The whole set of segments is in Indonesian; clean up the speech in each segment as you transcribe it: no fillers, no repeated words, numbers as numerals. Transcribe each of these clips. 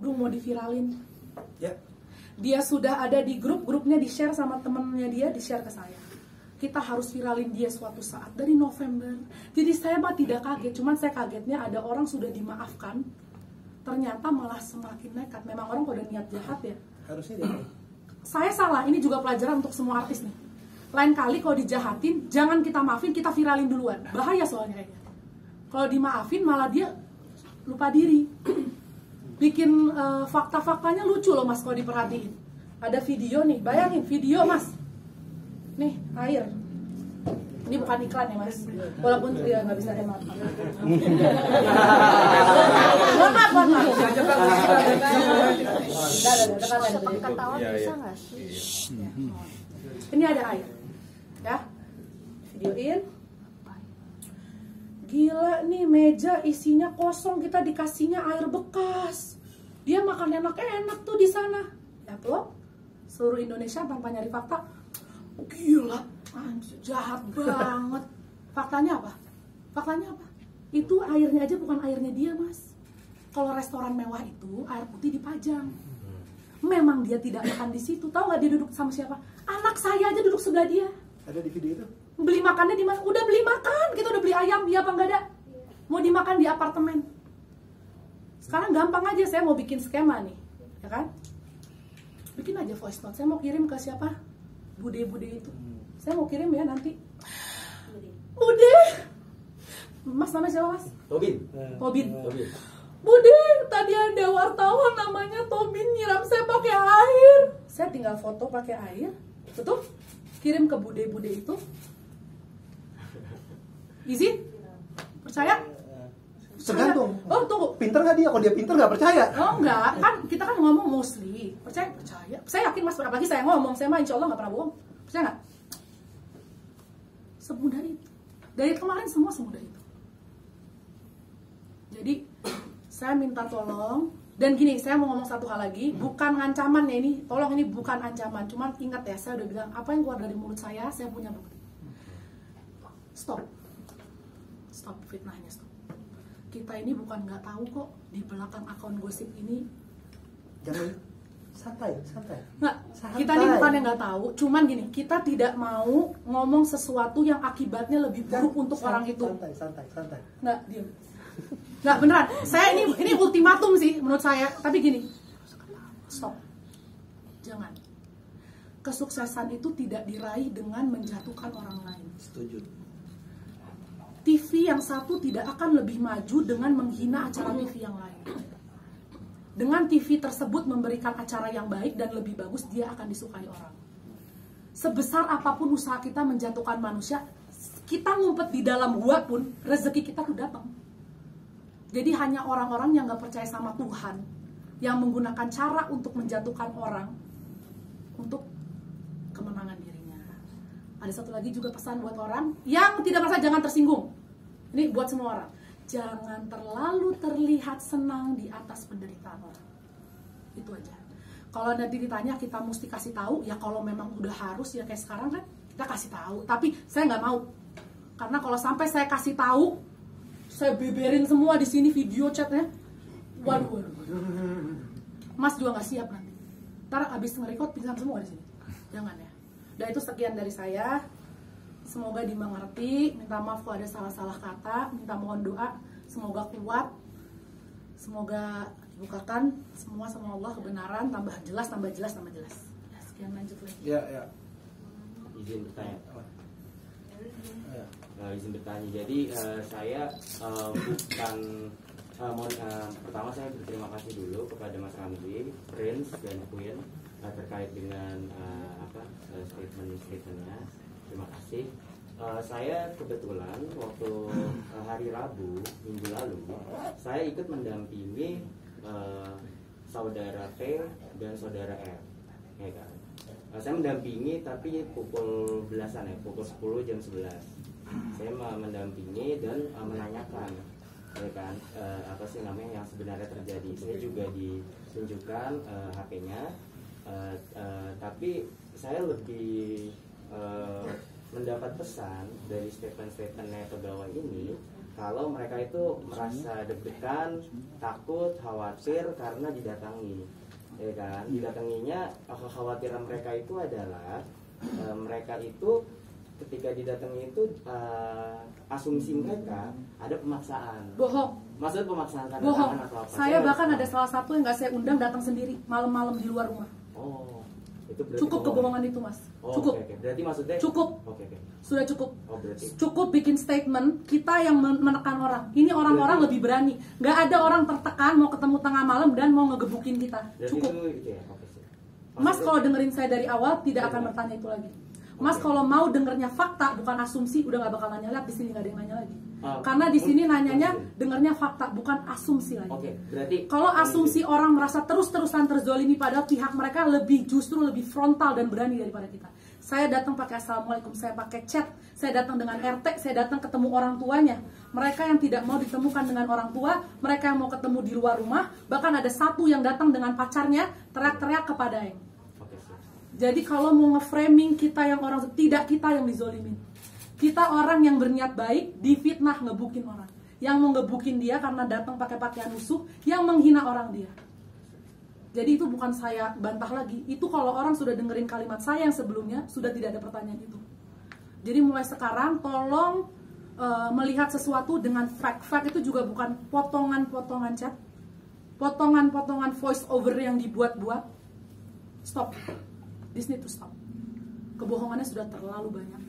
Bro, mau diviralin. Ya. Dia sudah ada di grupnya, di-share sama temennya dia, di-share ke saya. Kita harus viralin dia suatu saat dari November. Jadi saya mah tidak kaget, cuman saya kagetnya ada orang sudah dimaafkan, ternyata malah semakin nekat. Memang orang kalau udah niat jahat ya. Harusnya dia. Saya salah, ini juga pelajaran untuk semua artis nih. Lain kali kalau dijahatin, jangan kita maafin, kita viralin duluan. Bahaya soalnya kayaknya. Kalau dimaafin malah dia lupa diri. Bikin fakta-faktanya lucu loh mas kalau diperhatiin. Ada video nih, bayangin video mas. Nih, air. Ini bukan iklan ya mas. Walaupun ya nggak bisa hemat. Mohon maaf. Ketawa bisa nggak sih? Ini ada air, ya. Videoin. Gila nih meja isinya kosong, kita dikasihnya air bekas. Dia makan enak-enak tuh di sana. Ya upload seluruh Indonesia tanpa nyari fakta. Gila, anjir, jahat banget. Faktanya apa? Faktanya apa? Itu airnya aja bukan airnya dia mas. Kalau restoran mewah itu air putih dipajang. Memang dia tidak makan di situ. Tahu nggak dia duduk sama siapa? Anak saya aja duduk sebelah dia. Ada di video itu? Beli makannya di mana? Udah beli makan, kita udah beli ayam, iya apa enggak ada? Mau dimakan di apartemen. Sekarang gampang aja, saya mau bikin skema nih, ya kan? Bikin aja voice note. Saya mau kirim ke siapa? Bude-bude itu. Saya mau kirim ya nanti. Bude. Mas namanya siapa mas? Tobin. Tobin. Tobin. Bude, tadi ada wartawan namanya Tobin nyiram saya pakai air. Saya tinggal foto pakai air, betul? Kirim ke bude-bude itu. Izin? Percaya? Tergantung. Oh tunggu. Pinter nggak dia? Kalau dia pinter nggak percaya. Oh enggak, kan kita kan ngomong mostly. Percaya? Percaya. Saya yakin mas, apalagi saya ngomong, saya mah insya Allah nggak pernah bohong. Percaya nggak? Semudah itu. Dari kemarin semua semudah itu. Jadi saya minta tolong. Dan gini, saya mau ngomong satu hal lagi, bukan ancaman ya ini. Tolong ini bukan ancaman, cuman ingat ya, saya udah bilang apa yang keluar dari mulut saya punya bukti. Stop. Stop fitnahnya, stop. Kita ini bukan nggak tahu kok di belakang akun gosip ini. Jangan santai. Nggak, Santai. kita ini bukan yang nggak tahu, cuman gini, kita tidak mau ngomong sesuatu yang akibatnya lebih buruk untuk orang itu. Santai. Nggak, diam. Nggak, beneran. Saya ini ultimatum sih menurut saya. Tapi gini, stop. Jangan. Kesuksesan itu tidak diraih dengan menjatuhkan orang lain. Setuju. TV yang satu tidak akan lebih maju dengan menghina acara TV yang lain. Dengan TV tersebut memberikan acara yang baik dan lebih bagus, dia akan disukai orang. Sebesar apapun usaha kita menjatuhkan manusia, kita ngumpet di dalam gua pun, rezeki kita tuh datang. Jadi hanya orang-orang yang gak percaya sama Tuhan, yang menggunakan cara untuk menjatuhkan orang, untuk kemenangan dirinya. Ada satu lagi juga pesan buat orang yang tidak merasa, jangan tersinggung. Ini buat semua orang. Jangan terlalu terlihat senang di atas penderitaan orang. Itu aja. Kalau nanti ditanya kita mesti kasih tahu, ya kalau memang udah harus ya kayak sekarang kan kita kasih tahu. Tapi saya nggak mau, karena kalau sampai saya kasih tahu, saya beberin semua di sini video chatnya. Waduh. Mas juga nggak siap nanti. Ntar abis nge-record pingsan semua di sini. Jangan ya. Dan itu sekian dari saya. Semoga dimengerti, minta maaf kalau ada salah-salah kata, minta mohon doa, semoga kuat, semoga dibukakan semua sama Allah kebenaran, tambah jelas. Ya, sekian, lanjut lagi. Ya. Izin bertanya. Izin bertanya. Jadi saya bukan pertama saya berterima kasih dulu kepada Mas Ramzi, Prince dan Queen terkait dengan statement-statementnya. Terima kasih. Saya kebetulan waktu hari Rabu minggu lalu saya ikut mendampingi saudara T dan saudara R, ya kan. Saya mendampingi tapi pukul belasan ya, pukul 10 jam 11. Saya mendampingi dan menanyakan, ya kan, apa sih namanya yang sebenarnya terjadi. Saya juga ditunjukkan HP-nya, tapi saya lebih mendapat pesan dari statement-statementnya pegawai ini kalau mereka itu merasa deg-degan, takut, khawatir karena didatangi, ya kan? Didatanginya, kekhawatiran mereka itu adalah mereka itu ketika didatangi itu asumsi mereka ada pemaksaan. Bohong. Maksud pemaksaan karena Bohong. atau apa? Saya bahkan ada salah satu yang nggak saya undang datang sendiri malam-malam di luar rumah. Oh, itu berarti Cukup kebohongan itu, Mas. Oh, Cukup. oke. Berarti maksudnya Cukup. Oke. Sudah cukup. Oh, berarti. Cukup bikin statement kita yang menekan orang. Ini orang-orang lebih berani. Nggak ada orang tertekan mau ketemu tengah malam dan mau ngegebukin kita. Berarti Cukup. itu ya. Oke sih. Mas kalau dengerin saya dari awal tidak akan bertanya itu lagi. Mas kalau mau dengernya fakta bukan asumsi udah nggak bakal nanya lagi. Di sini nggak ada yang nanya lagi. Karena di sini nanyanya dengernya fakta bukan asumsi lagi. Oke, berarti Kalau asumsi orang merasa terus-terusan terzolimi padahal pihak mereka justru lebih frontal dan berani daripada kita. Saya datang pakai assalamualaikum, saya pakai chat, saya datang dengan RT, saya datang ketemu orang tuanya. Mereka yang tidak mau ditemukan dengan orang tua, mereka yang mau ketemu di luar rumah, bahkan ada satu yang datang dengan pacarnya teriak-teriak kepada Daeng. Jadi kalau mau nge-framing kita yang orang, tidak kita yang dizolimin. Kita orang yang berniat baik, difitnah ngebukin orang. Yang mau ngebukin dia karena datang pakai pakaian musuh, yang menghina orang dia. Jadi itu bukan saya bantah lagi. Itu kalau orang sudah dengerin kalimat saya yang sebelumnya, sudah tidak ada pertanyaan itu. Jadi mulai sekarang tolong melihat sesuatu dengan fact. Fact itu juga bukan potongan-potongan chat, potongan-potongan voice over yang dibuat-buat. Stop. This need to stop. Kebohongannya sudah terlalu banyak.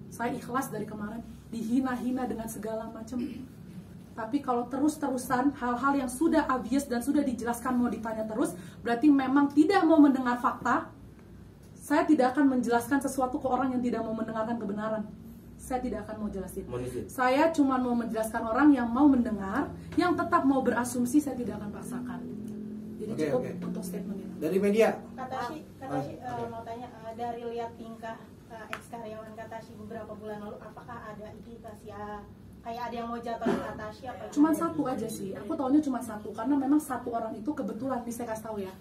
Saya ikhlas dari kemarin dihina-hina dengan segala macam. Tapi kalau terus-terusan hal-hal yang sudah obvious dan sudah dijelaskan mau ditanya terus, berarti memang tidak mau mendengar fakta. Saya tidak akan menjelaskan sesuatu ke orang yang tidak mau mendengarkan kebenaran. Saya tidak akan mau jelasin. Saya cuma mau menjelaskan orang yang mau mendengar, yang tetap mau berasumsi, saya tidak akan paksakan. Jadi cukup untuk statement ini. Dari media. Katashi mau tanya, dari lihat tingkah ex-karyawan Katashi beberapa bulan lalu, apakah ada indikasi kayak ada yang mau jatuhin Katashi apa? Cuman satu aja sih, aku taunya cuma satu, karena memang satu orang itu kebetulan, nih saya kasih tahu ya,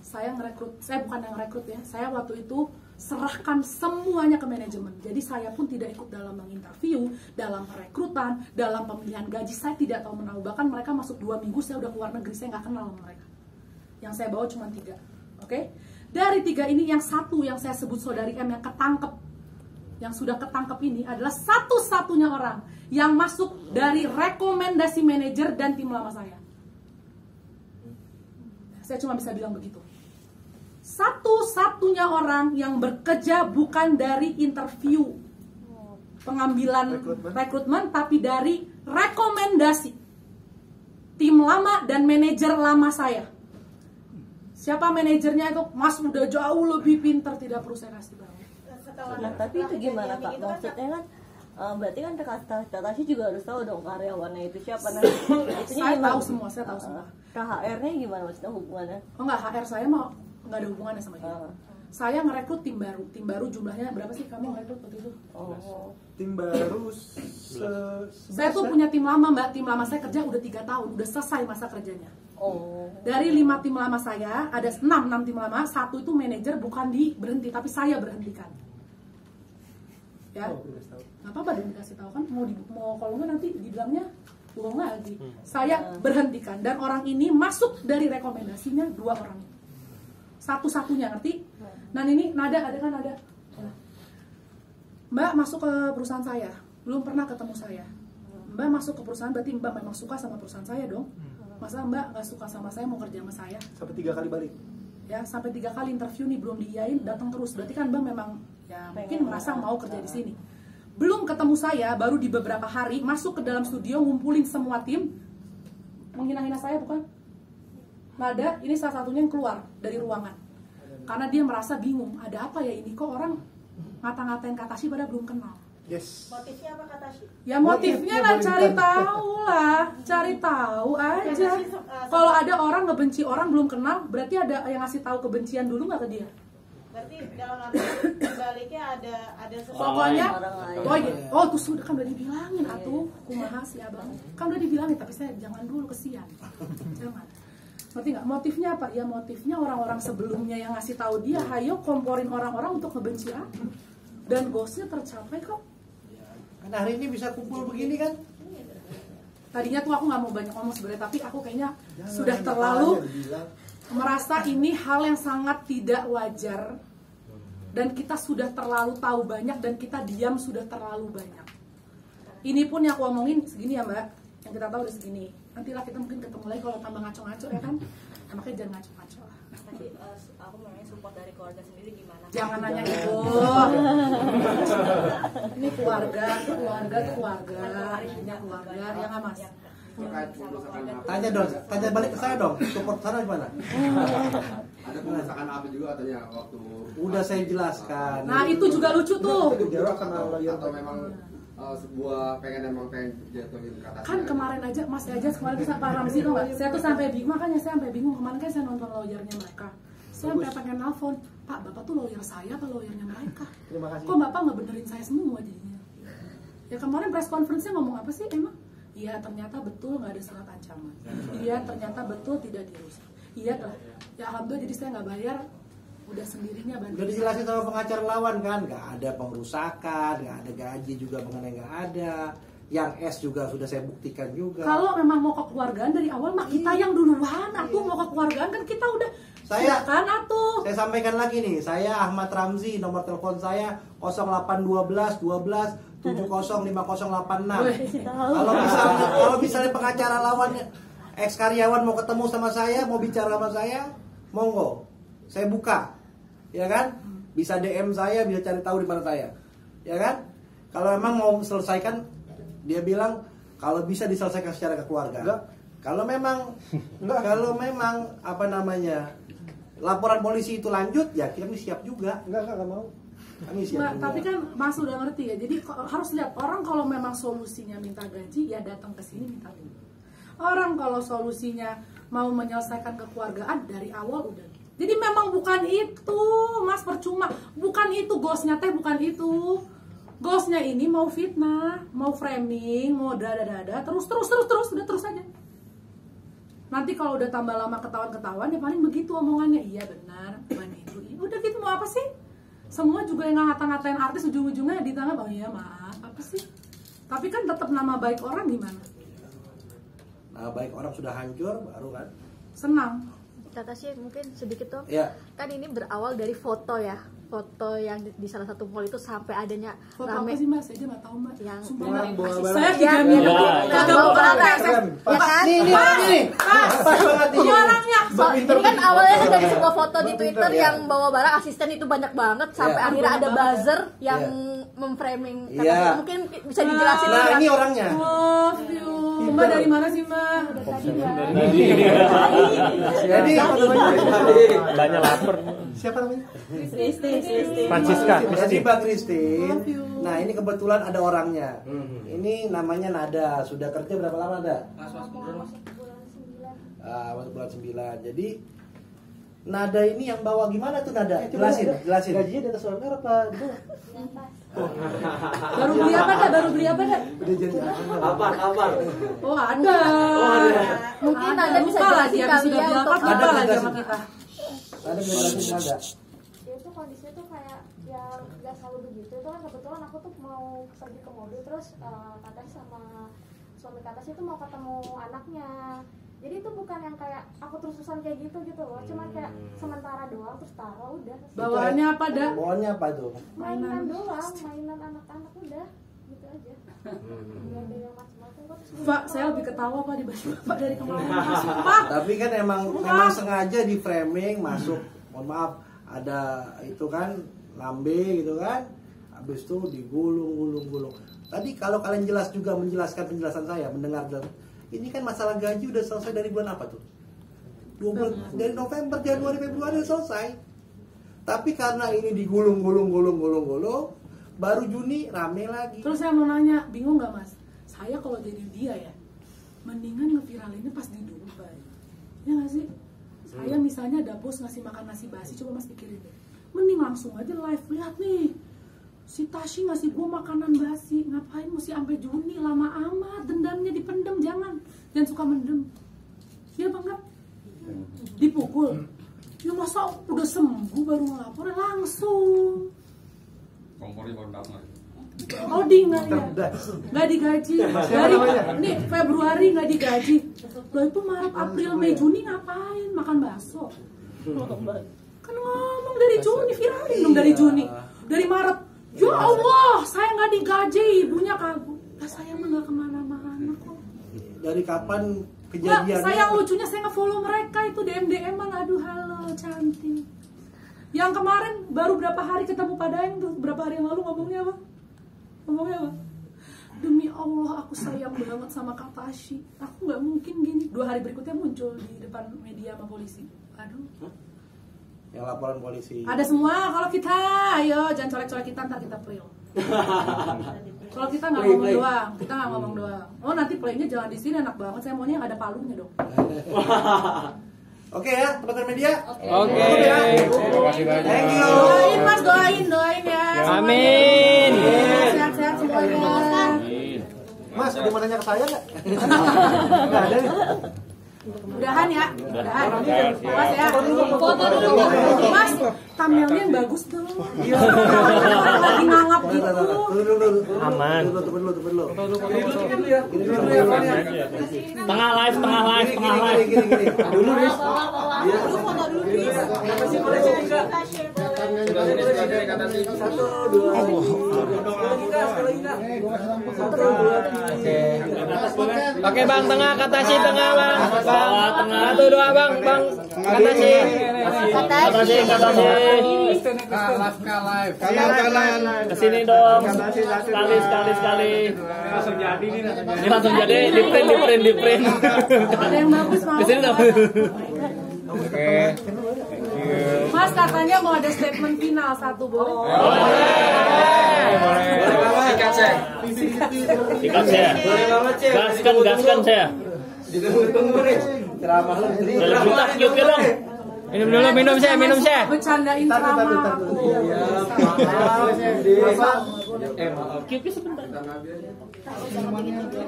saya ngerekrut, saya bukan yang ngerekrut ya, saya waktu itu serahkan semuanya ke manajemen, jadi saya pun tidak ikut dalam menginterview, dalam perekrutan, dalam pemilihan gaji, saya tidak tahu menahu, bahkan mereka masuk 2 minggu, saya udah keluar negeri, saya nggak kenal sama mereka, yang saya bawa cuma 3, oke? Dari 3 ini, yang satu yang saya sebut saudari M yang ketangkep, yang sudah ketangkep ini adalah satu-satunya orang yang masuk dari rekomendasi manajer dan tim lama saya. Saya cuma bisa bilang begitu. Satu-satunya orang yang bekerja bukan dari interview pengambilan rekrutmen, tapi dari rekomendasi tim lama dan manajer lama saya. Siapa manajernya itu? Mas udah jauh lebih pintar, tidak perlu saya kasih tahu. Nah, tapi itu gimana Kak? Maksudnya kan berarti kan Katashi juga harus tahu dong karyawannya itu siapa. Nah, saya tahu semua, saya tahu semua. HR-nya gimana maksudnya hubungannya? Oh enggak, HR saya mau nggak ada hubungannya sama dia. Saya ngerekrut tim baru jumlahnya berapa sih kamu ngerekrut waktu itu? Oh. Tim baru saya tuh punya tim lama Mbak, tim lama saya kerja udah 3 tahun, udah selesai masa kerjanya. Oh. Dari 5 tim lama saya, ada 6 tim lama, 1 itu manajer bukan berhenti, tapi saya berhentikan. Ya, nggak apa-apa dong dikasih tahu kan, mau kalau nggak nanti dibilangnya bohong lagi. Saya berhentikan dan orang ini masuk dari rekomendasinya 2 orang. Satu-satunya, ngerti? Dan ini Nada ada kan ada. Mbak masuk ke perusahaan saya, belum pernah ketemu saya. Mbak masuk ke perusahaan berarti Mbak memang suka sama perusahaan saya dong. Masa Mbak nggak suka sama saya, mau kerja sama saya? Sampai 3 kali balik. Ya, sampai 3 kali interview nih belum diiyain, datang terus. Berarti kan Mbak memang ya mungkin merasa mau kerja di sini. Belum ketemu saya, baru di beberapa hari masuk ke dalam studio, ngumpulin semua tim, menghina-hina saya bukan? Nada, ini salah satunya yang keluar dari ruangan. Karena dia merasa bingung, ada apa ya ini, kok orang ngata-ngatain Katashi padahal belum kenal. Yes. Motifnya apa Katashi? Ya motifnya lah cari tahu lah, cari tahu aja. Kalau ada orang ngebenci orang belum kenal, berarti ada yang ngasih tahu kebencian dulu nggak ke dia? Berarti dalam arti baliknya ada sesuatu. Pokoknya, oh itu sudah kan udah dibilangin atuh, kumaha si abang. Kan udah dibilangin, tapi saya jangan dulu kesian, jangan. Ngerti nggak? Motifnya apa? Ya motifnya orang-orang sebelumnya yang ngasih tahu dia, hayo komporin orang-orang untuk ngebenci aku. Dan goalsnya tercapai kok. Kan hari ini bisa kumpul begini kan? Tadinya tuh aku nggak mau banyak ngomong sebenarnya, tapi aku kayaknya sudah terlalu merasa ini hal yang sangat tidak wajar, dan kita sudah terlalu tahu banyak dan kita diam sudah terlalu banyak. Ini pun yang aku omongin segini ya Mbak, yang kita tahu udah segini. Nantilah kita mungkin ketemu lagi kalau tambah ngaco-ngaco ya kan. Nah, makanya jangan ngaco-ngaco lah. Tadi aku mau nanya support dari keluarga sendiri gimana? Jangan nanya itu. Ini keluarga, keluarga, ya nggak Mas? Tanya dong, tanya balik ke saya dong. Support sana gimana? Ada pengesakan apa juga katanya waktu Udah saya jelaskan. Nah itu juga lucu tuh. atau memang sebuah pengen jatuhin kata Kan kemarin aja Mas aja kemarin tuh Pak Ramzi tuh nggak? Saya tuh sampai bingung, makanya saya sampai bingung kemarin kan saya nonton lawyernya mereka. Saya sampai pengen nelfon, Pak Bapak tuh lawyer saya apa lawyernya mereka? Terima kasih. Kok Bapak nggak benerin saya semua jadinya? Ya kemarin press conference-nya ngomong apa sih emang? Iya ternyata betul nggak ada surat ancaman. Iya ternyata betul tidak dirusak. Iya lah. Ya alhamdulillah jadi saya nggak bayar. Udah sendirinya bantu. Udah dijelasin sama pengacara lawan kan, nggak ada pengerusakan, nggak ada gaji juga mengenai nggak ada. Yang S juga sudah saya buktikan juga. Kalau memang mau kekeluargaan dari awal mah kita yang duluan. Atuh mau kekeluargaan kan kita udah. Silakan atuh. Saya sampaikan lagi nih, saya Ahmad Ramzi, nomor telepon saya 0812 12 705086. Kalau misalnya pengacara lawannya ex karyawan mau ketemu sama saya, mau bicara sama saya, monggo. Saya buka. Ya kan? Bisa DM saya, bisa cari tahu di mana saya. Ya kan? Kalau memang mau selesaikan, dia bilang kalau bisa diselesaikan secara kekeluargaan. Kalau memang apa namanya? Laporan polisi itu lanjut, ya kami siap juga. Enggak mau. Kami siap. Mbak, tapi kan Mas udah ngerti ya. Jadi harus lihat orang kalau memang solusinya minta gaji, ya datang ke sini minta gaji. Orang kalau solusinya mau menyelesaikan kekeluargaan dari awal udah. Jadi memang bukan itu, Mas, percuma. Bukan itu gosnya teh, bukan itu. Gosnya ini mau fitnah, mau framing, mau dada-dada, terus udah terus aja. Nanti kalau udah tambah lama ketahuan ya paling begitu omongannya. Iya benar, bukan itu. Udah gitu mau apa sih? Semua juga yang ngata-ngatain artis ujung-ujungnya ditanggap, oh iya maaf, apa sih? Tapi kan tetap nama baik orang gimana? Nama baik orang sudah hancur, baru kan? Senang. Kata sih mungkin sedikit tuh. Ya. Kan ini berawal dari foto ya. Foto yang di salah satu mall itu sampai adanya Foto rame. apa sih Mas? Saya aja nggak tahu Mbak. Yang Sumpah yang Mbak. bawa barang. Saya 3 minggu kagak bawa barang. Ya kan? Nih. Ini orangnya. Ini kan awalnya kan dari sebuah foto di Twitter yang bawa barang asisten itu banyak banget sampai akhirnya ada buzzer yang memframing. Iya. Mungkin bisa dijelasin. Nah, ini orangnya. Love you. Mbak dari mana sih Mbak? Jadi Banyak lapar. siapa namanya? Francisca. Jadi Mbak Christine. Nah, ini kebetulan ada orangnya. Ini namanya Nada. Sudah kerja berapa lama, Nada? Masuk bulan 9. Jadi Nada ini yang bawa gimana tuh Nada? Jelasin. Gajinya di atas UMR apa di bawah? Baru beli apa Dak? Udah jadi Apa? Oh ada. Mungkin Nada bisa Lupa lagi jelasin habis kali sudah ya bilang untuk lupa lagi sama kita. Ada jelasin Nada. Dia tuh kondisinya tuh kayak ya nggak selalu begitu. Itu kan kebetulan aku tuh mau pergi ke mobil terus katanya sama suami katanya itu mau ketemu anaknya. Jadi itu bukan yang kayak aku terus-terusan kayak gitu loh. Cuma kayak sementara doang terus taruh udah. Bawaannya apa Dak? Bawaannya apa tuh? Mainan doang, mainan anak-anak udah gitu aja. Nggak ada yang macam-macam kok. Terus Pak, saya lebih ketawa Pak dibanding Bapak dari kemarin. Pak. Tapi kan memang sengaja di framing masuk. Mohon maaf, ada itu kan lambe gitu kan. Habis itu digulung. Tadi kalau kalian jelas juga menjelaskan penjelasan saya, mendengar ini kan masalah gaji udah selesai dari bulan apa tuh? 2 bulan dari November, Januari, Februari selesai. Tapi karena ini digulung, baru Juni rame lagi. Terus saya mau nanya, bingung nggak Mas? Saya kalau jadi dia ya, mendingan ngeviralinnya pas di Dubai. Ya nggak sih? Saya misalnya ada bos ngasih makan nasi basi, coba Mas pikirin deh. Mending langsung aja live, lihat nih. Si Tashi ngasih gue makanan basi, ngapain mesti sampai Juni, lama amat, dendamnya dipendem, jangan suka mendem. Iya Bang Gap? Dipukul. Ya masa udah sembuh baru ngelaporin langsung. kompornya baru datang. Oding nggak digaji. Dari nih Februari nggak digaji. Loh itu Maret, April, Mei, Juni ngapain? Makan bakso. Kan ngomong dari Juni, viralin dong dari Juni. Dari Maret, ya Allah, saya nggak digaji, ibunya kabur. Saya mah nggak kemana-mana kok. Dari kapan Nggak, kejadiannya? saya lucunya saya nge-follow mereka itu DM-an, aduh halo cantik. Yang kemarin baru berapa hari ketemu Pak Daeng tuh, berapa hari yang lalu ngomongnya apa? Demi Allah aku sayang banget sama Kak Tasya. Aku nggak mungkin gini. 2 hari berikutnya muncul di depan media sama polisi. Aduh. Yang laporan polisi. Ada semua kalau kita, ayo jangan colek-colek kita, ntar kita play. Kalau kita nggak ngomong doang, kita nggak ngomong doang. Oh nanti playnya jangan di sini, enak banget. Saya maunya yang ada palunya dong. Oke ya, teman-teman media. Oke. Terima kasih banyak. Thank you. Doain Mas, doain ya. Amin. Sehat-sehat semuanya. Mas, udah mau nanya ke saya nggak? Nggak ada. Udahan ya, udahan. Mas ya. Foto dulu. Mas, thumbnailnya yang bagus dong. Lagi ngangap gitu. Aman. Tunggu. Tengah live. Gini. Dulu, Riz. Oke bang, tengah kata si tengah bang. Tengah. 1, 2 bang. Kata si. Kesini dong. Sekali. Ini langsung jadi di print. Ada yang bagus mau. Kesini dong. Mas katanya mau ada statement final 1, boleh? Ikat saya. Gaskan saya. Minum saya. Bercandain ceramah aku.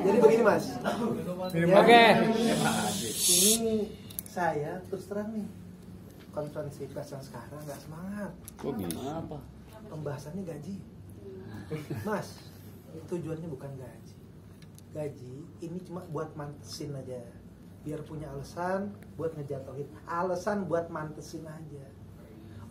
Jadi begini Mas. Oke. Ini saya terus terang nih, konferensi pers yang sekarang nggak semangat. Kok bisa? Pembahasannya gaji. Mas, tujuannya bukan gaji. Gaji ini cuma buat mantesin aja, biar punya alasan buat ngejatuhin, alasan buat mantesin aja.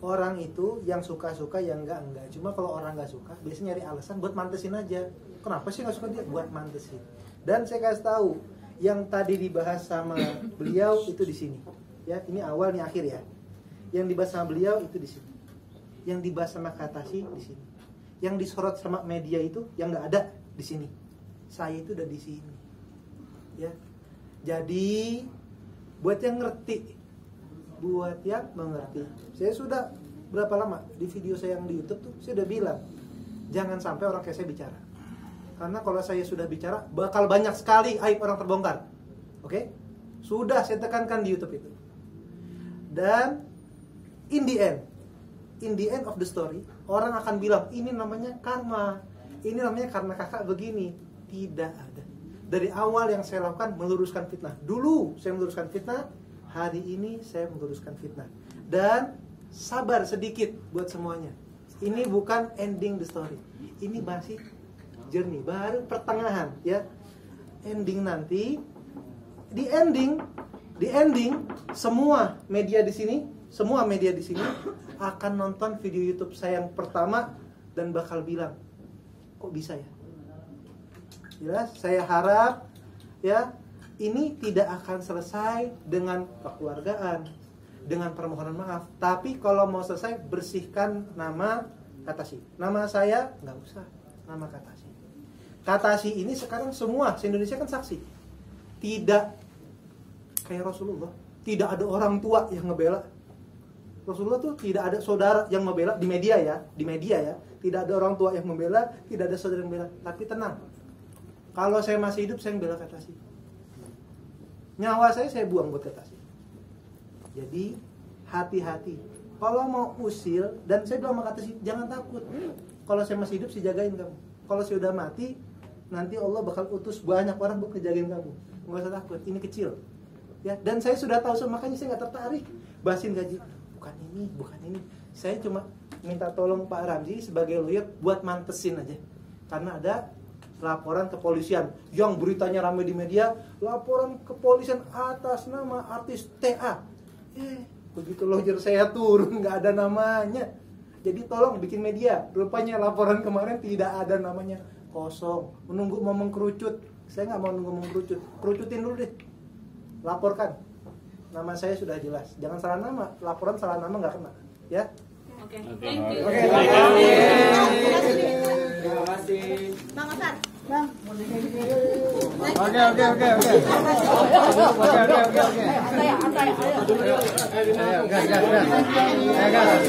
Orang itu yang suka-suka, yang enggak. Cuma kalau orang nggak suka, biasanya nyari alasan buat mantesin aja. Kenapa sih nggak suka dia? Buat mantesin. Dan saya kasih tahu, yang tadi dibahas sama beliau itu di sini. Ya, ini awal, ini akhir ya. Yang dibahas sama beliau itu di sini. Yang dibahas sama Katasi di sini. Yang disorot sama media itu yang nggak ada di sini. Saya itu udah di sini. Ya. Jadi buat yang ngerti, buat yang mengerti. Saya sudah berapa lama di video saya yang di YouTube tuh saya udah bilang, jangan sampai orang kayak saya bicara. Karena kalau saya sudah bicara bakal banyak sekali aib orang terbongkar. Oke? Sudah saya tekankan di YouTube itu. Dan in the end of the story, orang akan bilang ini namanya karma. Ini namanya karena kakak begini. Tidak ada. Dari awal yang saya lakukan meluruskan fitnah. Dulu saya meluruskan fitnah, hari ini saya meluruskan fitnah. Dan sabar sedikit buat semuanya. Ini bukan ending the story. Ini masih journey, baru pertengahan ya. Ending nanti, di ending semua media di sini akan nonton video YouTube saya yang pertama dan bakal bilang, kok bisa ya? Jelas, saya harap ya ini tidak akan selesai dengan kekeluargaan, dengan permohonan maaf. Tapi kalau mau selesai, bersihkan nama Katasi. Nama saya nggak usah, nama Katasi. Katasi ini sekarang semua se-Indonesia kan saksi. Tidak kayak Rasulullah, tidak ada orang tua yang ngebela. Rasulullah tuh tidak ada saudara yang membela di media ya, tidak ada orang tua yang membela, tidak ada saudara yang membela. Tapi tenang, kalau saya masih hidup saya membela Katasi. Nyawa saya buang buat Katasi. Jadi hati-hati. Kalau mau usil, dan saya bilang sama Katasi, jangan takut. Kalau saya masih hidup, saya jagain kamu. Kalau saya udah mati, nanti Allah bakal utus banyak orang buat ngejagain kamu. Nggak usah takut, ini kecil. Ya, dan saya sudah tahu, makanya saya nggak tertarik bahasin gaji. Bukan ini. Saya cuma minta tolong Pak Ramzi sebagai lawyer buat mantesin aja. karena ada laporan kepolisian yang beritanya ramai di media, laporan kepolisian atas nama artis TA. Begitu lawyer saya turun nggak ada namanya. Jadi tolong bikin media. Rupanya laporan kemarin tidak ada namanya, kosong. Menunggu mau mengkerucut. Saya nggak mau nunggu mengkerucut. Kerucutin dulu deh. Laporkan. Nama saya sudah jelas. Jangan salah nama. Laporan salah nama nggak kena. Ya. Oke. Terima kasih. Bang Osar. Bang. Oke. Ayo, ayo. Ayo, gas.